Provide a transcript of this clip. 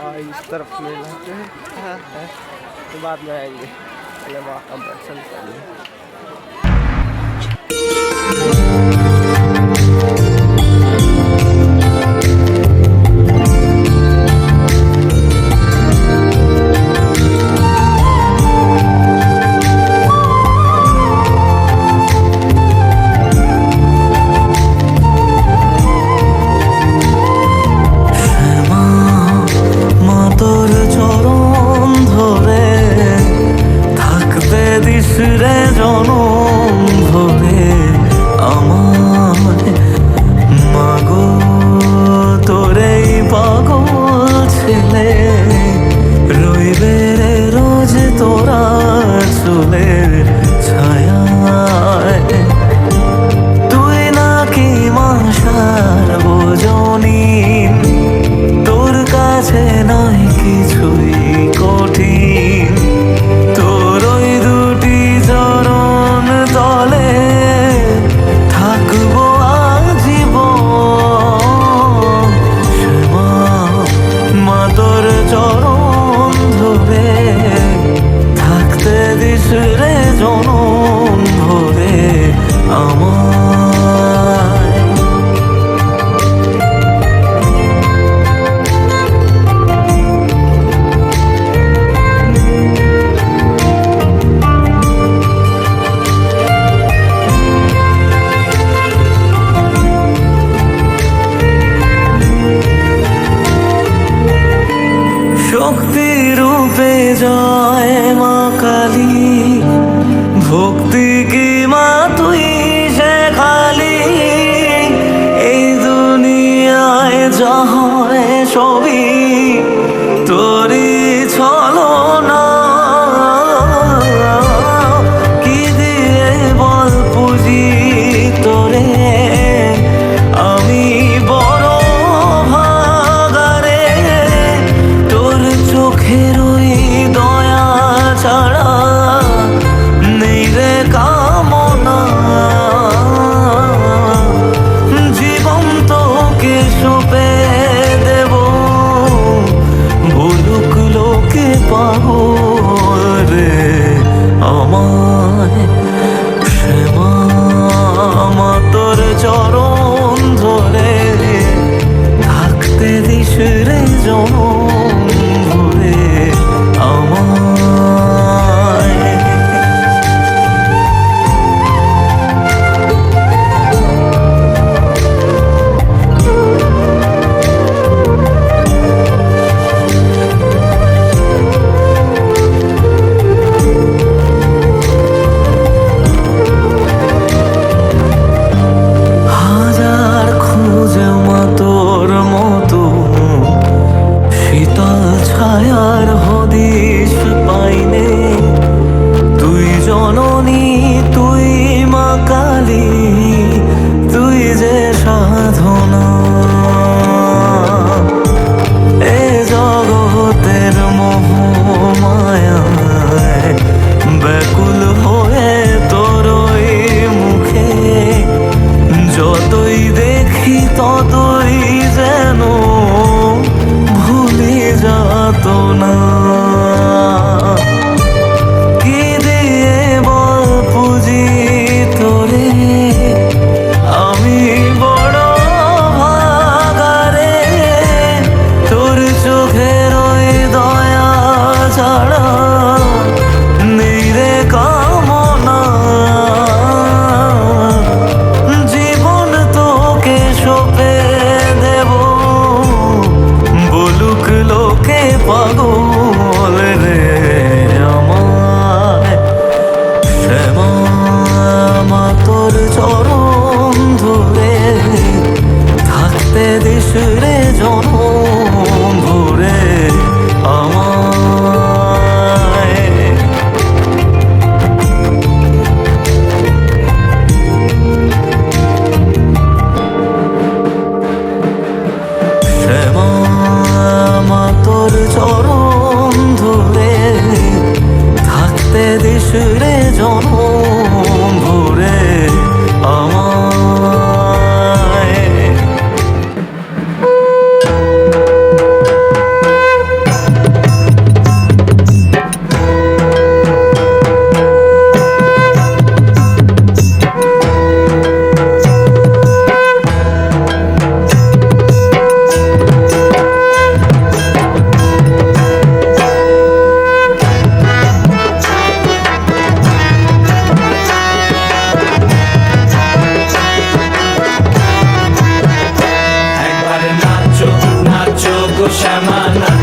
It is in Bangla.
इस तरफ मेला है तो बाद में आएंगे, पहले माँ का दर्शन कर लें। শক্তি রূপে জয় মা কালী, ভক্তি কি মা তুই সে খালি, এই দুনিয়ায় যা হয় সবই তোরই ছলনা, কি দিয়ে বল পুজি তোরে আমি বড় ভাগারে, তোর চোখের ওই দয়া ছাড়া নেই রে কামনা, জীবন তোকে সঁপে দেব, বলুক লোকে পাগল রে আমায়, শ্যামা মা তোর চরণ ধরে থাকতে দিস রে জনম ভরে আমায়। হাজার খুঁজে মা তোর মতো শীতল ছায়ার হদিশ পাইনে, তুই জননী তুই মা কালী, তুই যে সাধনা, এ জগতের মোহ মায়ায় ব্যাকুল হয়ে তোরই মুখে, যতই দেখি ততই যেন ভুলি যাত না, কি দিয়ে বল পুজি তোরে আমি বড় ভাগারে, তোর চোখের ওই দয়া ছাড়া নেই রে কামনা, জীবন তোকে সঁপে দেব, বলুক লোকে পাগল রে আমায়, শ্যামা মা তোর চরণ ধরে থাকতে দিস রে জনম ভরে আমায়। শ্যামা মা তোর চরণ শ্যামা নদ